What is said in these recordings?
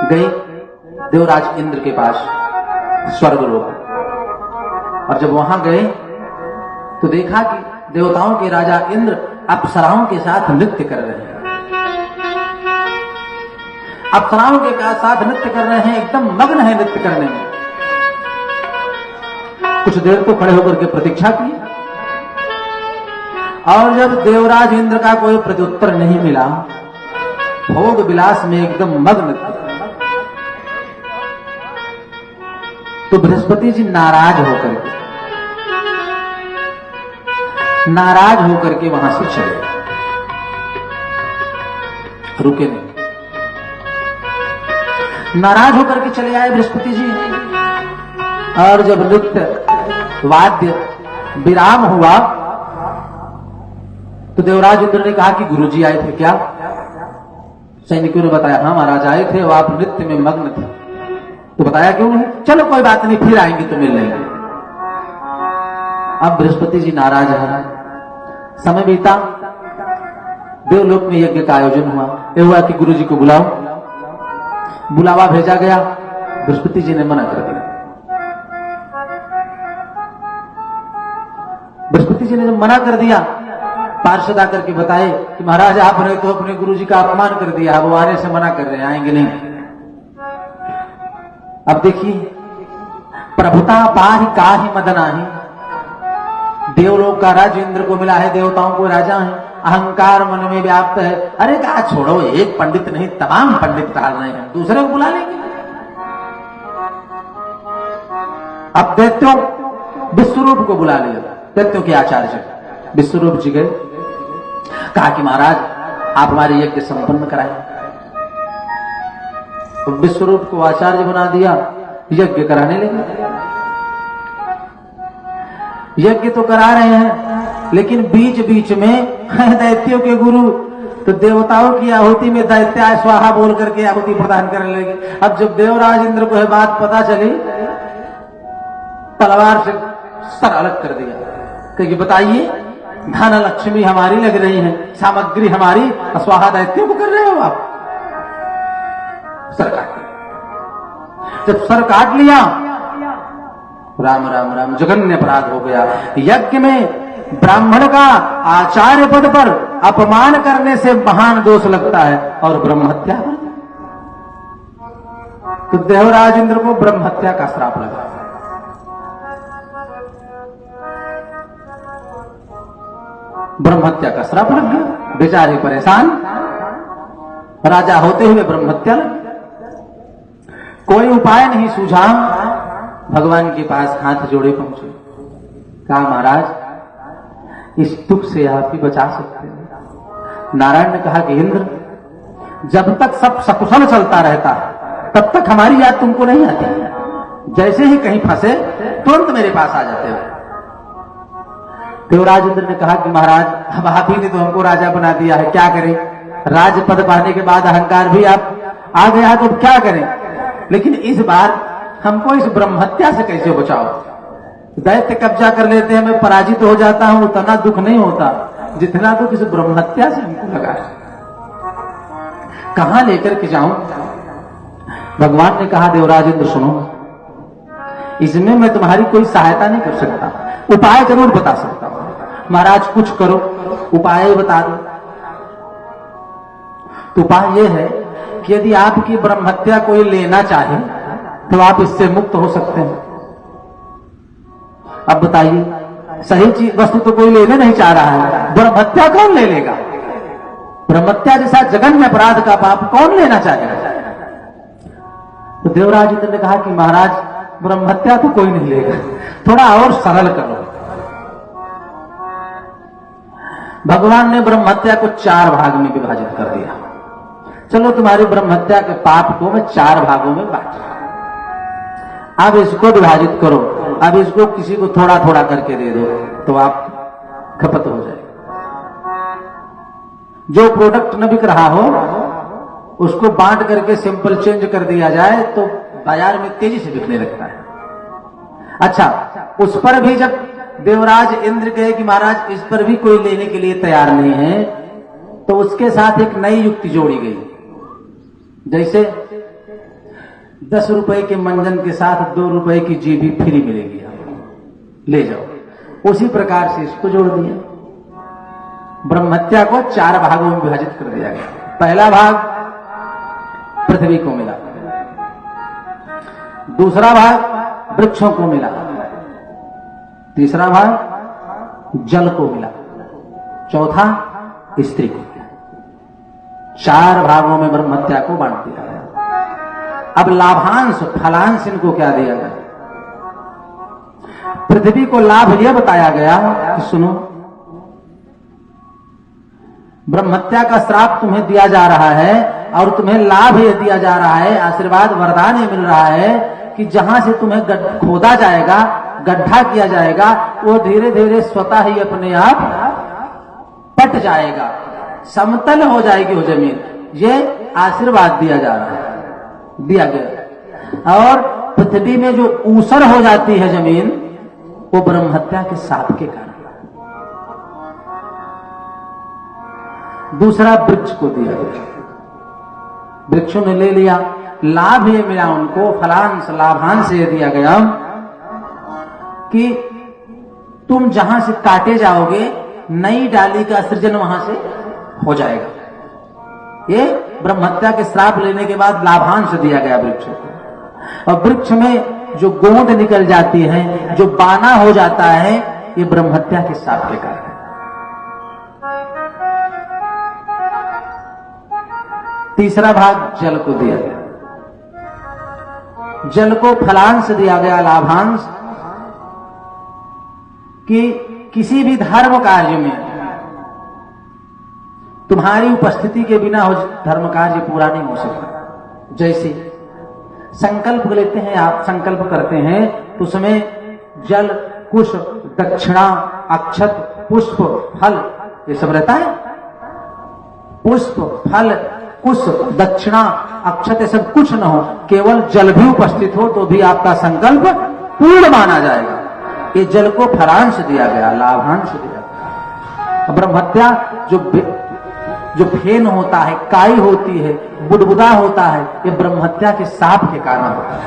गई देवराज इंद्र के पास स्वर्गलोक, और जब वहां गए तो देखा कि देवताओं के राजा इंद्र अप्सराओं के साथ नृत्य कर रहे हैं। अप्सराओं के साथ नृत्य कर रहे हैं, एकदम मग्न है नृत्य करने में। कुछ देर तो खड़े होकर के प्रतीक्षा की, और जब देवराज इंद्र का कोई प्रत्युत्तर नहीं मिला, भोग विलास में एकदम मग्न थे, तो बृहस्पति जी नाराज होकर के वहां से चले, रुके नहीं। नाराज होकर के चले आए बृहस्पति जी, और जब नृत्य वाद्य विराम हुआ तो देवराज इंद्र ने कहा कि गुरुजी आए थे क्या? सैनिकों ने बताया, हाँ महाराज आए थे, वो आप नृत्य में मग्न थे। तो बताया क्यों नहीं? चलो कोई बात नहीं, फिर आएंगे तो मिल लेंगे। अब बृहस्पति जी नाराज है। समय बीता, देवलोक में यज्ञ का आयोजन हुआ। यह हुआ कि गुरु जी को बुलाओ, बुलावा भेजा गया, बृहस्पति जी ने मना कर दिया। बृहस्पति जी ने जब मना कर दिया, पार्षद आकर के बताए कि महाराज आपने तो अपने गुरु जी का अपमान कर दिया, वो आने से मना कर रहे हैं, आएंगे नहीं। अब देखिए, प्रभुता पाहि काहि मदनाहि, देवलोक का राज इंद्र को मिला है, देवताओं को राजा है, अहंकार मन में व्याप्त है। अरे कहा छोड़ो, एक पंडित नहीं तमाम पंडित टाल रहे हैं, दूसरे को बुला लेंगे। अब दैत्यों विश्वरूप को बुला लिया, दैत्यों के आचार्य विश्वरूप जी गए, कहा कि महाराज आप हमारे यज्ञ संपन्न कराएं। तो विश्वरूप को आचार्य बना दिया, यज्ञ कराने लगे। यज्ञ तो करा रहे हैं, लेकिन बीच बीच में दैत्यों के गुरु तो देवताओं की आहुति में दैत्याय स्वाहा बोल करके आहुति प्रदान करने लगे। अब जब देवराज इंद्र को यह बात पता चली, तलवार से सर अलग कर दिया, क्योंकि बताइए धन लक्ष्मी हमारी लग रही है, सामग्री हमारी, स्वाहा दैत्यों को कर रहे हो आप। सर काट लिया। जब सर काट लिया, राम राम राम, जघन्य अपराध हो गया। यज्ञ में ब्राह्मण का आचार्य पद पर अपमान करने से महान दोष लगता है, और ब्रह्म हत्या पर तो देवराज इंद्र को ब्रह्म हत्या का श्राप लगा। ब्रह्म हत्या का श्राप लग गया, बेचारे परेशान, राजा होते हुए ब्रह्म हत्या लग गई। कोई उपाय नहीं सूझा, भगवान के पास हाथ जोड़े पहुंचे, कहा महाराज इस दुख से आप ही बचा सकते हैं। नारायण ने कहा कि इंद्र, जब तक सब सकुशल चलता रहता है तब तक हमारी याद तुमको नहीं आती, जैसे ही कहीं फंसे तुरंत मेरे पास आ जाते हो। देवराज इंद्र ने कहा कि महाराज अब आप ही ने तो हमको राजा बना दिया है, क्या करें? राजपद पाने के बाद अहंकार भी आप आ गया तो क्या करें? लेकिन इस बार हमको इस ब्रह्म हत्या से कैसे बचाओ? दैत्य कब्जा कर लेते हैं, मैं पराजित हो जाता हूं, उतना दुख नहीं होता जितना दुख इस ब्रह्म हत्या से हमको लगा है। कहां लेकर के जाऊं? भगवान ने कहा देवराज इंद्र सुनो, इसमें मैं तुम्हारी कोई सहायता नहीं कर सकता, उपाय जरूर बता सकता हूं। महाराज कुछ करो, उपाय बता दो। तो उपाय यह है कि यदि आपकी ब्रह्म हत्या कोई लेना चाहे तो आप इससे मुक्त हो सकते हैं। अब बताइए, सही चीज वस्तु तो कोई लेने नहीं चाह रहा है, ब्रह्म हत्या कौन ले लेगा? ब्रह्म हत्या जैसा जघन्य अपराध का पाप कौन लेना चाहेगा? तो देवराज इंद्र ने कहा कि महाराज ब्रह्म हत्या तो कोई नहीं लेगा, थोड़ा और सरल करो। भगवान ने ब्रह्म हत्या को 4 भाग में विभाजित कर दिया। चलो तुम्हारी ब्रह्म हत्या के पाप को मैं 4 भागों में बांट, अब इसको विभाजित करो, अब इसको किसी को थोड़ा थोड़ा करके दे दो तो आप खपत हो जाए। जो प्रोडक्ट न बिक रहा हो उसको बांट करके सिंपल चेंज कर दिया जाए तो बाजार में तेजी से बिकने लगता है। अच्छा, उस पर भी जब देवराज इंद्र कहे कि महाराज इस पर भी कोई लेने के लिए तैयार नहीं है, तो उसके साथ एक नई युक्ति जोड़ी गई। जैसे 10 रुपए के मंजन के साथ 2 रुपए की जीभी फ्री मिलेगी, आपको ले जाओ। उसी प्रकार से इसको जोड़ दिया। ब्रह्महत्या को 4 भागों में विभाजित कर दिया गया। पहला भाग पृथ्वी को मिला, दूसरा भाग वृक्षों को मिला, तीसरा भाग जल को मिला, चौथा स्त्री को मिला। 4 भागों में ब्रह्महत्या को बांट दिया गया। अब लाभांश फलांश इनको क्या दिया गया? पृथ्वी को लाभ यह बताया गया कि सुनो, ब्रह्महत्या का श्राप तुम्हें दिया जा रहा है और तुम्हें लाभ यह दिया जा रहा है, आशीर्वाद वरदान ये मिल रहा है कि जहां से तुम्हें खोदा जाएगा, गड्ढा किया जाएगा, वो धीरे धीरे स्वतः ही अपने आप पट जाएगा, समतल हो जाएगी वो जमीन। ये आशीर्वाद दिया जा रहा है, दिया गया। और पृथ्वी में जो ऊसर हो जाती है जमीन, वो ब्रह्महत्या के साप के कारण। दूसरा वृक्ष को दिया गया, वृक्षों ने ले लिया, लाभ ये मिला उनको, फलांश लाभांश ये दिया गया कि तुम जहां से काटे जाओगे नई डाली का सृजन वहां से हो जाएगा। ये ब्रह्महत्या के श्राप लेने के बाद लाभांश दिया गया वृक्ष को। और वृक्ष में जो गोंद निकल जाती है, जो बाना हो जाता है, ये ब्रह्महत्या के श्राप के कारण। तीसरा भाग जल को दिया गया, जल को फलांश दिया गया, लाभांश, कि किसी भी धर्म कार्य में तुम्हारी उपस्थिति के बिना धर्म कार्य पूरा नहीं हो सकता। जैसे संकल्प लेते हैं, आप संकल्प करते हैं तो उसमें जल, कुश, दक्षिणा, अक्षत, पुष्प, फल, ये सब रहता है। पुष्प, फल, कुश, दक्षिणा, अक्षत, ये सब कुछ न हो, केवल जल भी उपस्थित हो तो भी आपका संकल्प पूर्ण माना जाएगा। ये जल को फलांश दिया गया, लाभांश दिया गया। ब्रह्महत्या जो फेन होता है, काई होती है, बुदबुदा होता है, ये ब्रह्महत्या के साप के कारण होता है।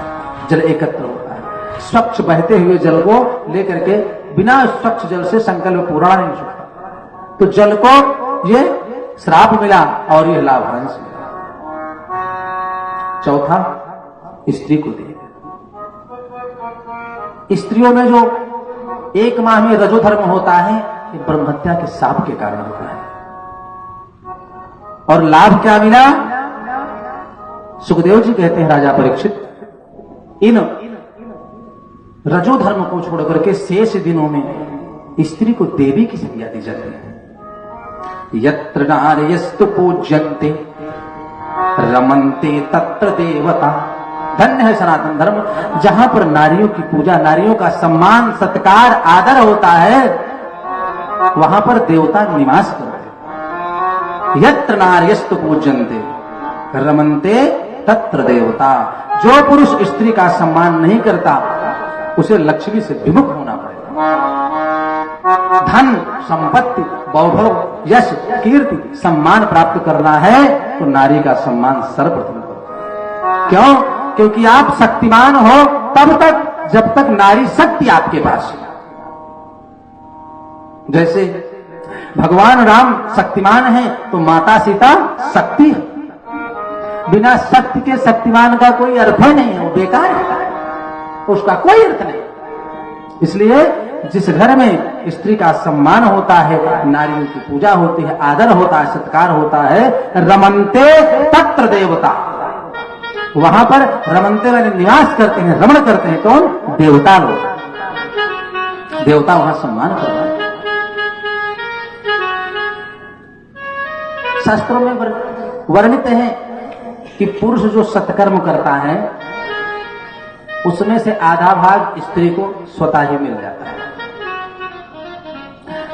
जल एकत्र होता है, स्वच्छ बहते हुए जल को लेकर के बिना स्वच्छ जल से संकल्प पूरा नहीं हो सकता। तो जल को ये श्राप मिला और यह लाभांश मिला। चौथा स्त्री को दिया। स्त्रियों में जो 1 माह में रजोधर्म होता है, ये ब्रह्महत्या के शाप के कारण होता है। और लाभ क्या मिला? सुखदेव जी कहते हैं, राजा परीक्षित, इन रजोधर्म को छोड़कर के शेष दिनों में स्त्री को देवी की संज्ञा दी जाती है। यत्र नार्यस्तु पूज्यन्ते रमन्ते तत्र देवता। धन्य है सनातन धर्म, जहां पर नारियों की पूजा, नारियों का सम्मान, सत्कार, आदर होता है, वहां पर देवता निवास करते हैं। यत्र नार्यस्तु पूज्यन्ते रमन्ते तत्र देवता। जो पुरुष स्त्री का सम्मान नहीं करता, उसे लक्ष्मी से विमुख होना पड़ेगा। धन, संपत्ति, वैभव, यश, कीर्ति, सम्मान प्राप्त करना है तो नारी का सम्मान सर्वप्रथम करो। क्यों? क्योंकि आप शक्तिमान हो तब तक जब तक नारी शक्ति आपके पास है। जैसे भगवान राम शक्तिमान है तो माता सीता शक्ति है। बिना शक्ति के शक्तिमान का कोई अर्थ ही नहीं है, वो बेकार है, उसका कोई अर्थ नहीं। इसलिए जिस घर में स्त्री का सम्मान होता है, नारियों की पूजा होती है, आदर होता है, सत्कार होता है, रमन्ते तत्र देवता, वहां पर रमन्ते वाले निवास करते हैं, रमण करते हैं। कौन? देवता लोग। देवता वहां सम्मान करते हैं। शास्त्रों में वर्णित है कि पुरुष जो सत्कर्म करता है उसमें से आधा भाग स्त्री को स्वतः ही मिल जाता है।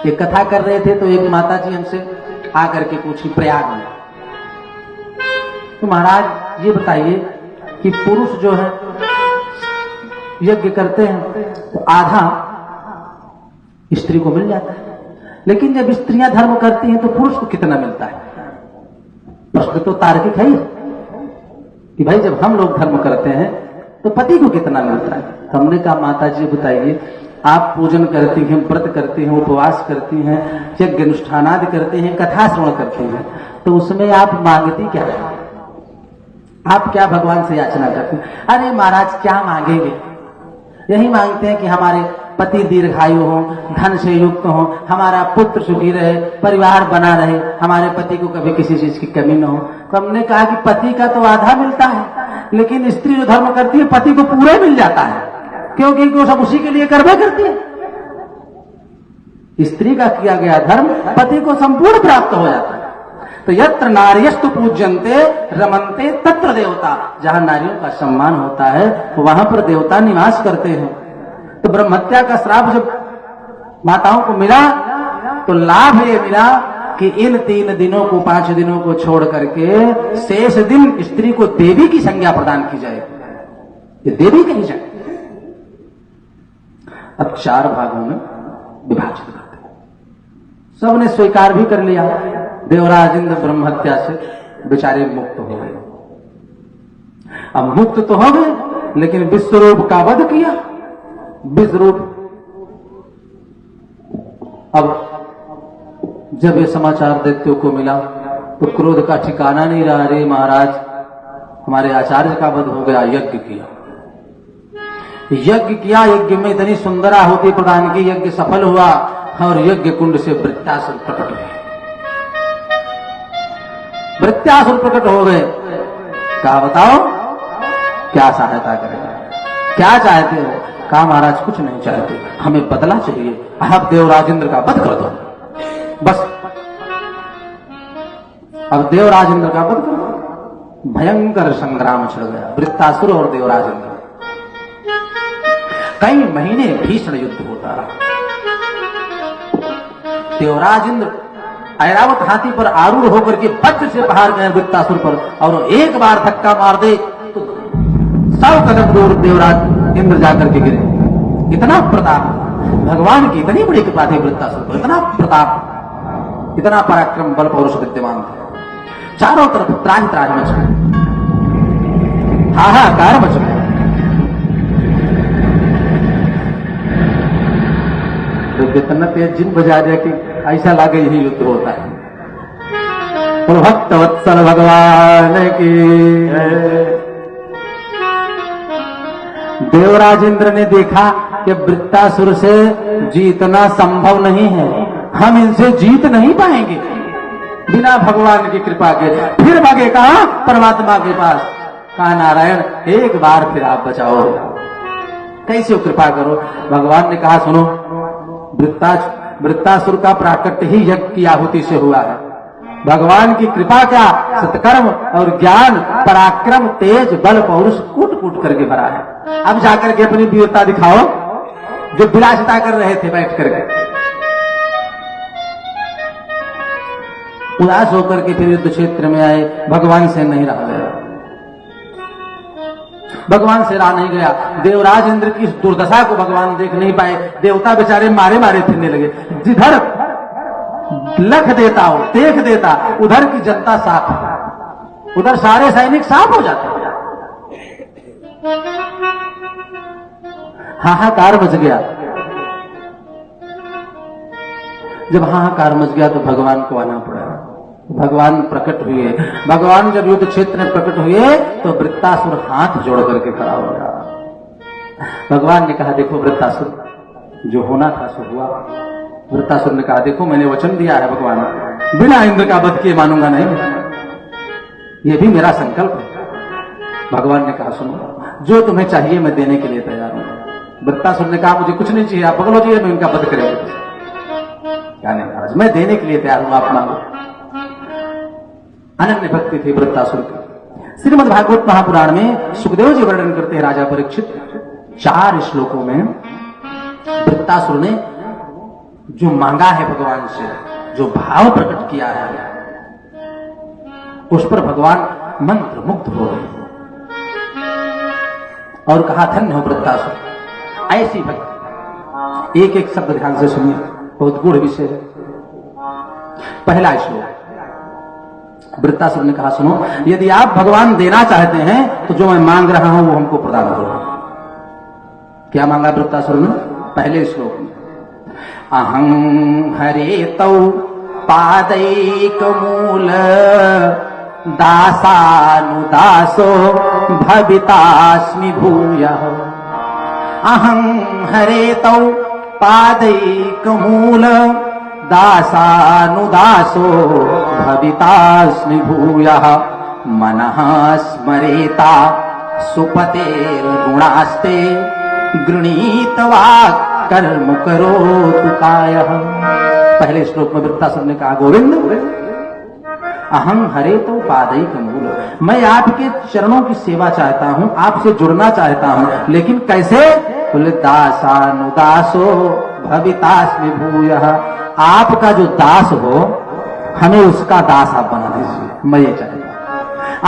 ये कथा कर रहे थे तो एक माता जी हमसे आकर के पूछी प्रयाग में, तो महाराज ये बताइए कि पुरुष जो है यज्ञ करते हैं तो आधा स्त्री को मिल जाता है, लेकिन जब स्त्रियां धर्म करती हैं तो पुरुष को कितना मिलता है? प्रश्न तो तार्किक है कि कि भाई जब हम लोग धर्म करते हैं तो पति को कितना मिलता है। हमने कहा माता जी बताइए, आप पूजन करती हैं, व्रत करती हैं, उपवास करती हैं, यज्ञ अनुष्ठानादि करती हैं, कथा श्रवण करती हैं, तो उसमें आप मांगती क्या है? आप क्या भगवान से याचना करते हैं? अरे महाराज क्या मांगेंगे, यही मांगते हैं कि हमारे पति दीर्घायु हो, धन से युक्त हो, हमारा पुत्र सुखी रहे, परिवार बना रहे, हमारे पति को कभी किसी चीज की कमी न हो। तो हमने कहा कि पति का तो आधा मिलता है, लेकिन स्त्री जो धर्म करती है पति को पूरा मिल जाता है, क्योंकि वो सब उसी के लिए कर्म करती है। स्त्री का किया गया धर्म पति को संपूर्ण प्राप्त हो जाता है। तो यत्र नार्यस्तु पूज्यन्ते रमन्ते तत्र देवता, जहां नारियों का सम्मान होता है वहां पर देवता निवास करते हैं। तो ब्रह्महत्या का श्राप जब माताओं को मिला तो लाभ ये मिला कि इन 3 दिनों को, 5 दिनों को छोड़ करके शेष दिन स्त्री को देवी की संज्ञा प्रदान की जाएगी, ये देवी कही जाए। अब 4 भागों में विभाजित करते हैं। सबने स्वीकार भी कर लिया, देवराज इंद्र ब्रह्महत्या से बेचारे मुक्त हो गए। अब मुक्त तो हो गए, लेकिन विश्वरूप का वध किया। विश्वरूप अब जब ये समाचार दैत्यों को मिला तो क्रोध का ठिकाना नहीं रहा। अरे महाराज, हमारे आचार्य का वध हो गया। यज्ञ किया, यज्ञ किया, यज्ञ में इतनी सुंदर आहुति प्रदान की, यज्ञ सफल हुआ और यज्ञ कुंड से वृत्तासुर प्रकट हुए। वृत्तासुर प्रकट हो गए। कहा बताओ क्या सहायता करेगा, क्या चाहते हो? कहा महाराज कुछ नहीं चाहते, हमें बदला चाहिए, आप देवराज इंद्र का वध कर दो बस। अब देवराज इंद्र का वध कर दो। भयंकर संग्राम छिड़ गया वृत्तासुर और देवराज इंद्र। कई महीने भीषण युद्ध होता रहा। देवराज इंद्र ऐरावत हाथी पर आरूढ़ होकर के वज्र से बाहर गए वृत्तासुर पर, और एक बार धक्का मार दे तो 100 कदम दूर देवराज इंद्र जाकर के गिरे। इतना प्रताप, भगवान की इतनी बड़ी कृपा थी वृत्तासुर पर, इतना प्रताप, इतना पराक्रम, बल, पौरुष विद्यमान थे। चारों तरफ त्राहि त्राहि मच गए, हाहाकार मच गए। तो इतना तेज जिन बजा दिया कि ऐसा लागे यही युद्ध होता है। और भक्त वत्सल भगवान की। देवराज इंद्र ने देखा कि वृत्तासुर से जीतना संभव नहीं है, हम इनसे जीत नहीं पाएंगे बिना भगवान की कृपा के। फिर भागे कहा परमात्मा के पास। कहा नारायण एक बार फिर आप बचाओ, कैसे कृपा करो। भगवान ने कहा सुनो, वृत्तासुर का प्राकट्य ही यज्ञ की आहुति से हुआ है। भगवान की कृपा क्या, सत्कर्म और ज्ञान, पराक्रम, तेज, बल, पौरुष कूट कूट करके भरा है। अब जाकर के अपनी वीरता दिखाओ, जो विलासिता कर रहे थे बैठ करके। उदास होकर के फिर युद्ध क्षेत्र में आए। भगवान से नहीं रहा गया, भगवान से रहा नहीं गया। देवराज इंद्र की दुर्दशा को भगवान देख नहीं पाए। देवता बेचारे मारे मारे फिरने लगे। जिधर लख देता हो, देख देता, उधर की जनता साफ, उधर सारे सैनिक साफ हो जाते। हाहाकार मच गया। जब हाहाकार मच गया तो भगवान को आना पड़ा। भगवान प्रकट हुए। भगवान जब युद्ध क्षेत्र में प्रकट हुए तो वृत्तासुर हाथ जोड़ करके खड़ा हो गया। भगवान ने कहा देखो वृत्तासुर, जो होना था सो हुआ। वृत्तासुर ने कहा देखो मैंने वचन दिया है भगवान, बिना इंद्र का वध किए मानूंगा नहीं, ये भी मेरा संकल्प है। भगवान ने कहा सुनो, जो तुम्हें चाहिए मैं देने के लिए तैयार हूं। वृत्तासुर ने कहा मुझे कुछ नहीं चाहिए, आप पकड़ो चाहिए, मैं इनका वध करेंगे। क्या नहीं महाराज, मैं देने के लिए तैयार हूं, आप मांगो। अनन्य भक्ति थी वृत्तासुर की। श्रीमद् भागवत महापुराण में सुखदेव जी वर्णन करते हैं राजा परीक्षित 4 श्लोकों में वृत्तासुर ने जो मांगा है भगवान से, जो भाव प्रकट किया है, उस पर भगवान मंत्र मुग्ध हो गए और कहा धन्य हो वृत्तासुर। ऐसी भक्ति, एक एक शब्द ध्यान से सुनिए, बहुत गूढ़ विषय है। पहला श्लोक, वृत्तासुर ने कहा, सुनो, यदि आप भगवान देना चाहते हैं तो जो मैं मांग रहा हूं वो हमको प्रदान करो। क्या मांगा वृत्तासुर ने? पहले श्लोक में, अहं हरेतौ पादैक मूल दासानुदासो भवितास्मि भूयः। अहं हरेतौ पादैक मूल दासानुदासो भवितास्मि भूयः। मनः स्मरेता सुपतेर्गुणास्ते गृणीत्वा कर्म करोतु कायः। पहले श्लोक में वृत्तासुर ने कहा, गोविंद, अहं हरेतौ पादैक मूल, मैं आपके चरणों की सेवा चाहता हूं, आपसे जुड़ना चाहता हूं, लेकिन कैसे? बोले, दासानुदासो भवितास्मि भूयः। आपका जो दास हो, हमें उसका दास आप बना दीजिए, मैं ये चाहता हूं।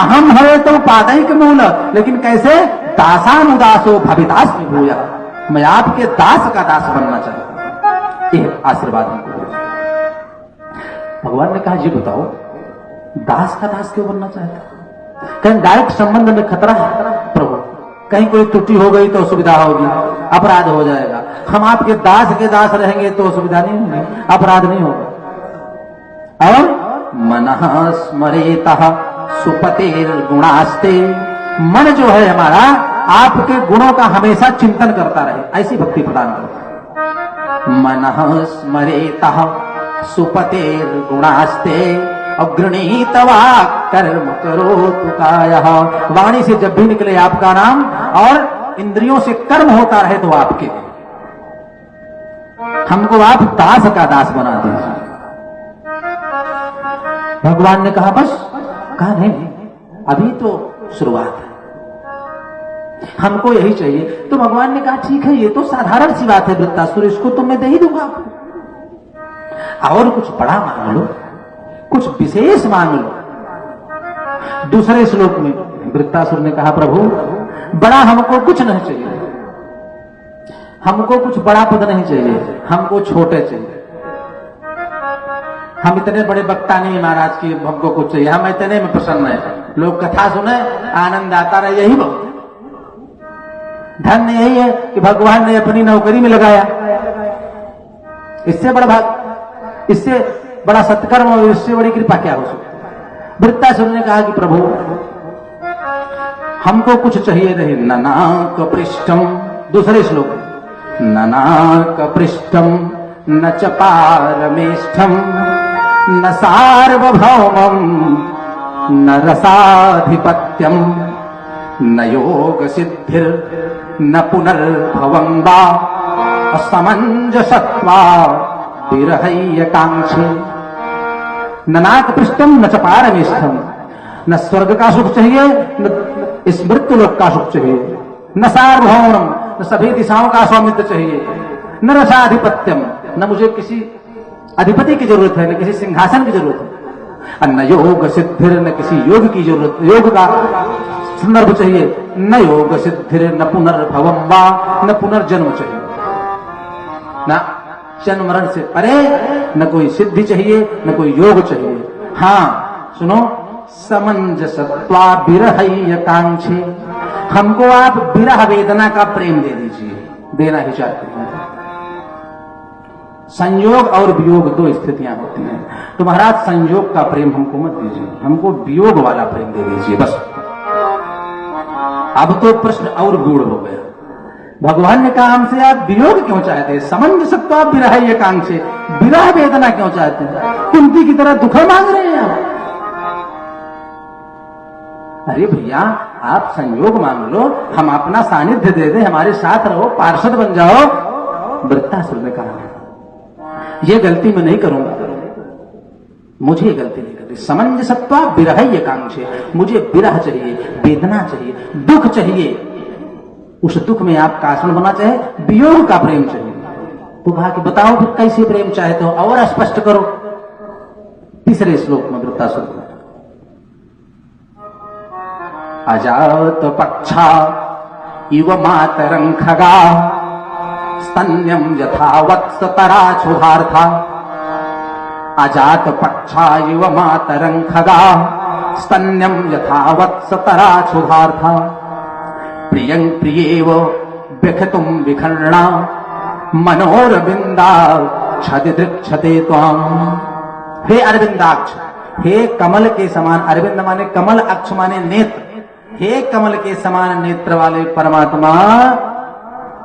अहम हरेतौ पादैक मूल, लेकिन कैसे? दासानुदासो भवितास्मि भूयः, मैं आपके दास का दास बनना चाहता हूं। ये आशीर्वाद हमको दीजिए। भगवान ने कहा, जी बताओ, दास का दास क्यों बनना चाहता? कहीं डायरेक्ट संबंध में खतरा है प्रभु, कहीं कोई त्रुटि हो गई तो असुविधा होगी, अपराध हो जाएगा। हम आपके दास के दास रहेंगे तो असुविधा नहीं होगी, अपराध नहीं होगा। और मनः स्मरेतः सुपतेर्गुणास्ते, मन जो है हमारा आपके गुणों का हमेशा चिंतन करता रहे, ऐसी भक्ति प्रदान करता। मनः स्मरेतः सुपतेर्गुणास्ते अग्रणीतवा कर्म करोतु कायः। वाणी से जब भी निकले आपका नाम और इंद्रियों से कर्म होता रहे तो आपके, हमको आप दास का दास बना दीजिए। भगवान ने कहा, बस? कहा, नहीं, अभी तो शुरुआत है, हमको यही चाहिए। तो भगवान ने कहा, ठीक है, ये तो साधारण सी बात है वृत्तासुर, इसको तो मैं दे ही दूंगा आपको, और कुछ बड़ा मांग लो, कुछ विशेष मांग लो। दूसरे श्लोक में वृत्तासुर ने कहा, प्रभु, बड़ा हमको कुछ नहीं चाहिए, हमको कुछ बड़ा पद नहीं चाहिए, हमको छोटे चाहिए। हम इतने बड़े वक्ता नहीं महाराज की, हमको कुछ चाहिए, हम इतने में प्रसन्न है, लोग कथा सुने, आनंद आता रहे, यही बहुत धन्य यही है कि भगवान ने अपनी नौकरी में लगाया। इससे बड़ा भाग, इससे बड़ा सत्कर्म और इससे बड़ी कृपा क्या हो सकती? वृत्तासुर ने कहा कि प्रभु, हमको कुछ चाहिए नहीं। ननाक पृष्ठम, दूसरे श्लोक, ननाक पृष्ठम न च पारमेष्ठम न सार्वभौमम न रसाधिपत्यम न योग सिद्धिर न पुनर्भवं वा असमंजसत्वा विरहय्यकांक्षी। ननाक पृष्ठम न च पारमेष्ठम, न स्वर्ग का सुख चाहिए, न इस मृत्यु लोक का सुख चाहिए, न सार्वभौमम, न सभी दिशाओं का स्वामित्व चाहिए, न रसाधिपत्यम, न मुझे किसी अधिपति की जरूरत है, न किसी सिंहासन की जरूरत है, न योग सिद्धिर, न किसी योग की जरूरत, योग का संदर्भ चाहिए, न योग सिद्धिर न पुनर्भवम वा, न पुनर्जन्म चाहिए, न जन्म मरण से परे, न कोई सिद्धि चाहिए, न कोई योग चाहिए। हाँ सुनो, समंजसत्वा विरहय्यकांक्षी, हमको आप विरह वेदना का प्रेम दे दीजिए, देना ही चाहते हैं। संयोग और वियोग दो स्थितियां होती हैं, तो महाराज संयोग का प्रेम हमको मत दीजिए, हमको वियोग वाला प्रेम दे दीजिए बस। अब तो प्रश्न और गूढ़ हो गया। भगवान ने कहा, हमसे आप वियोग क्यों चाहते हैं? समंजसत्व आप विरहय्यकांक्षी, विरह वेदना क्यों चाहते हैं? कुंती की तरह दुख मांग रहे हैं आप? अरे भैया, आप संयोग मांग लो, हम अपना सानिध्य दे दें, हमारे साथ रहो, पार्षद बन जाओ। वृत्तासुर ने कहा, ये गलती मैं नहीं करूंगा, मुझे ये गलती नहीं करनी। समंजसत्व विरहय्यकांक्षी, मुझे विरह चाहिए, वेदना चाहिए, दुख चाहिए, उस दुख में आपका आसन बना चाहे, वियोग का प्रेम चाहिए। तो कहा कि बताओ फिर कैसे प्रेम चाहते हो, और स्पष्ट करो। तीसरे श्लोक में वृत्तासुर, अजात पक्षा इव मातरं खगा स्तन्यम यथा वत्स तराछुधार्था अजात पक्षा युव मातरं खगा स्तन्यम यथा वत्सतरा क्षुधार्था प्रियं प्रियेव व्यखतुम विखर्णा मनोरविंदा क्षतिदृक्षते त्वाम। हे अरविंदाक्ष, हे कमल के समान, अरविंद माने कमल, अक्ष माने नेत्र, हे कमल के समान नेत्र वाले परमात्मा,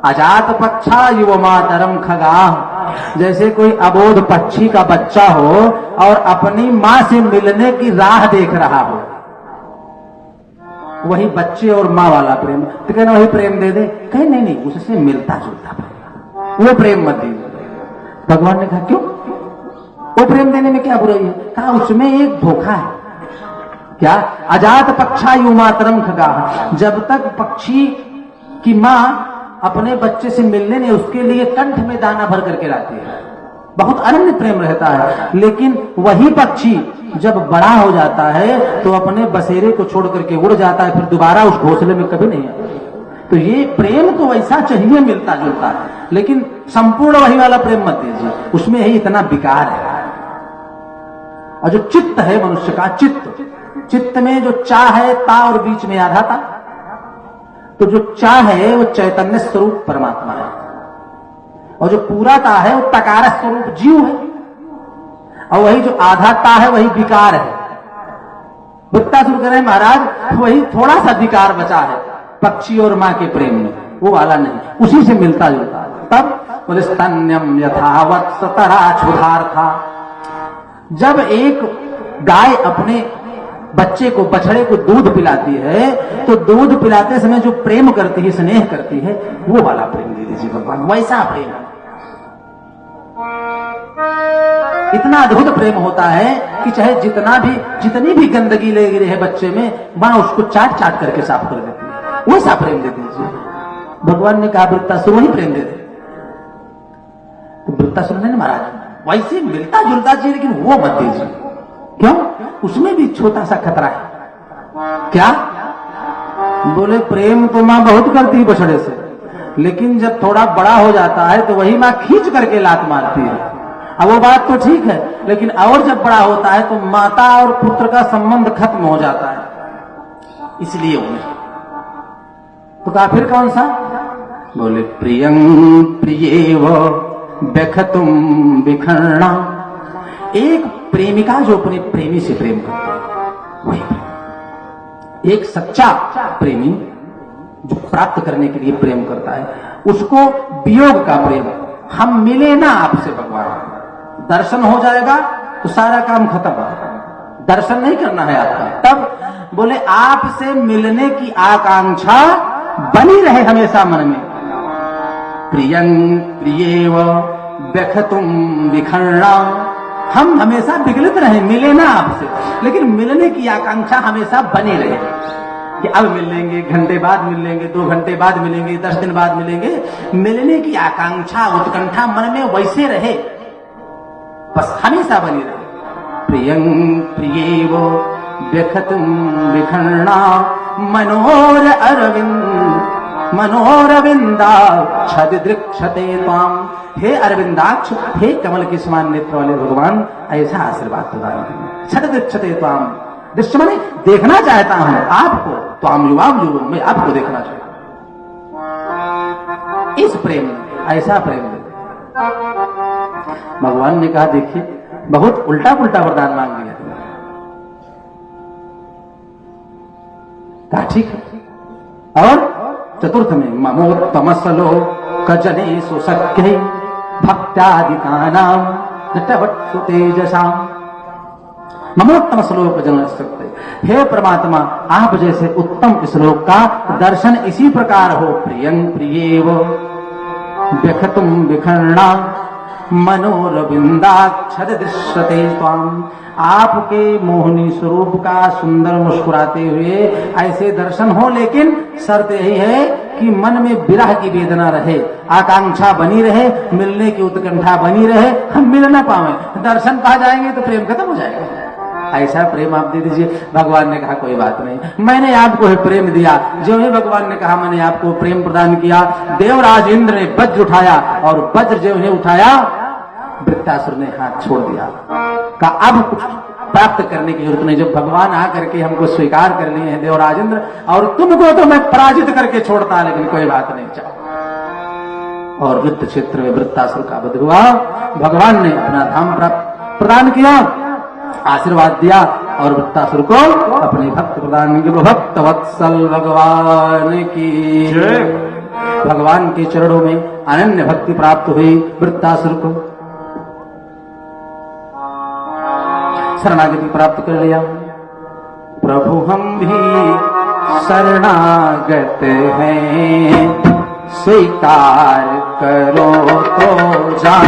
अजात पक्षा युव मातरम खगा, जैसे कोई अबोध पक्षी का बच्चा हो और अपनी मां से मिलने की राह देख रहा हो, वही बच्चे और मां वाला प्रेम। तो कहना वही प्रेम दे दे, कहीं नहीं नहीं, उससे मिलता जुलता प्रेम, वो प्रेम मत दीजिए। भगवान ने कहा क्यों, वो प्रेम देने में क्या बुराई है? कहा उसमें एक धोखा है। क्या? अजात पक्षा युव मातरम खगा, जब तक पक्षी की मां अपने बच्चे से मिलने नहीं, उसके लिए कंठ में दाना भर करके लाती है, बहुत अनन्य प्रेम रहता है। लेकिन वही पक्षी जब बड़ा हो जाता है तो अपने बसेरे को छोड़ करके उड़ जाता है, फिर दोबारा उस घोंसले में कभी नहीं आता। तो ये प्रेम तो वैसा चाहिए, मिलता जुलता है, लेकिन संपूर्ण वही वाला प्रेम मत दीजिए, उसमें ही इतना विकार है। और जो चित्त है मनुष्य का, चित्त में जो चाह है, ता और बीच में आधा ता, तो जो चाह है वो चैतन्य स्वरूप परमात्मा है, और जो पूरा ता है वो तकार स्वरूप जीव है, और वही जो आधा ता है वही विकार है। वृत्तासुर कह रहे महाराज वही थोड़ा सा विकार बचा है पक्षी और मां के प्रेम में, वो वाला नहीं, उसी से मिलता जुलता है। तब बोले स्तन्यम यथावत सतरा क्षुधार्था, जब एक गाय अपने बच्चे को, बछड़े को दूध पिलाती है, तो दूध पिलाते समय जो प्रेम करती है, स्नेह करती है, वो वाला प्रेम दे दीजिए भगवान, वैसा प्रेम। इतना अद्भुत प्रेम होता है कि चाहे जितनी भी गंदगी लगी रहे बच्चे में, मां उसको चाट चाट करके साफ कर देती है, वैसा प्रेम दे दीजिए। भगवान ने कहा वृत्तासुर ही प्रेम दे दे, तो वृत्तासुर ने महाराज वैसे मिलता जुलता चाहिए, लेकिन वो मत दीजिए। क्यों? उसमें भी छोटा सा खतरा है। क्या? बोले प्रेम तो मां बहुत करती है बछड़े से, लेकिन जब थोड़ा बड़ा हो जाता है तो वही मां खींच करके लात मारती है। अब वो बात तो ठीक है, लेकिन और जब बड़ा होता है तो माता और पुत्र का संबंध खत्म हो जाता है, इसलिए उन्हें तो कहा फिर कौन सा? बोले प्रियं प्रियेव व्यखतुम विखर्णा, एक प्रेमिका जो अपने प्रेमी से प्रेम करती है, वही प्रेम। एक सच्चा प्रेमी जो प्राप्त करने के लिए प्रेम करता है, उसको वियोग का प्रेम, हम मिले ना आपसे भगवान, दर्शन हो जाएगा तो सारा काम खत्म, दर्शन नहीं करना है आपका। तब बोले आपसे मिलने की आकांक्षा बनी रहे हमेशा मन में। प्रियं प्रियेव व्यखतुम विखर्णा, हम हमेशा विगलित रहे, मिले ना आपसे, लेकिन मिलने की आकांक्षा हमेशा बनी रहे कि अब मिल लेंगे, घंटे बाद मिल लेंगे, 2 घंटे बाद मिलेंगे, 10 दिन बाद मिलेंगे। मिलने की आकांक्षा, उत्कंठा मन में वैसे रहे, बस हमेशा बनी रहे। प्रियं प्रियेव व्यखतुम विखर्णा मनोर मनोरविंदा छदिदृक्षते त्वाम। हे अरविंदाक्ष, हे कमल के समान नेत्र वाले भगवान, ऐसा आशीर्वाद प्रदान करें। छदिदृक्षते त्वाम, दृश्य माने देखना चाहता हूं आपको, त्वाम युवाम युवम, मैं आपको देखना चाहता हूं। इस प्रेम, ऐसा प्रेम भगवान ने कहा देखिए बहुत उल्टा पुल्टा वरदान मांग लिया, कहा ठीक है। और चतुर्थ में ममोत्तमसलो कजने सुसख्ये भक्त्यादिकानाम नटवत्सु तेजसाम। ममोत्तम श्लोक जन सकते, हे परमात्मा आप जैसे उत्तम श्लोक का दर्शन इसी प्रकार हो। प्रियं प्रियेव व्यखतुम विखर्णा मनोरविंदाक्षर दृश्यते त्वाम। आपके मोहनी स्वरूप का सुंदर मुस्कुराते हुए ऐसे दर्शन हो, लेकिन शर्त यही है कि मन में विरह की वेदना रहे, आकांक्षा बनी रहे, मिलने की उत्कंठा बनी रहे, हम मिल ना पावे, दर्शन पा जाएंगे तो प्रेम खत्म हो जाएगा। ऐसा प्रेम आप दे दीजिए। भगवान ने कहा कोई बात नहीं, मैंने आपको प्रेम दिया। जो ही भगवान ने कहा मैंने आपको प्रेम प्रदान किया, देवराज इंद्र ने वज्र उठाया, और वज्र जो है उठाया वृत्तासुर ने हाथ छोड़ दिया, कहा अब कुछ प्राप्त करने की जरूरत नहीं, जब भगवान आकर के हमको स्वीकार कर लिए हैं देवराज इंद्र, और तुमको तो मैं पराजित करके छोड़ता, लेकिन कोई बात नहीं चाह। और युद्ध क्षेत्र में वृत्तासुर का वध हुआ। भगवान ने अपना धाम प्रदान किया, आशीर्वाद दिया और वृत्तासुर को अपने भक्त प्रदान किया। भक्त वत्सल भगवान की जय। भगवान के चरणों में अनन्य भक्ति प्राप्त हुई वृत्तासुर को, शरणागति प्राप्त कर लिया। प्रभु हम भी शरणागत हैं, स्वीकार करो तो जा।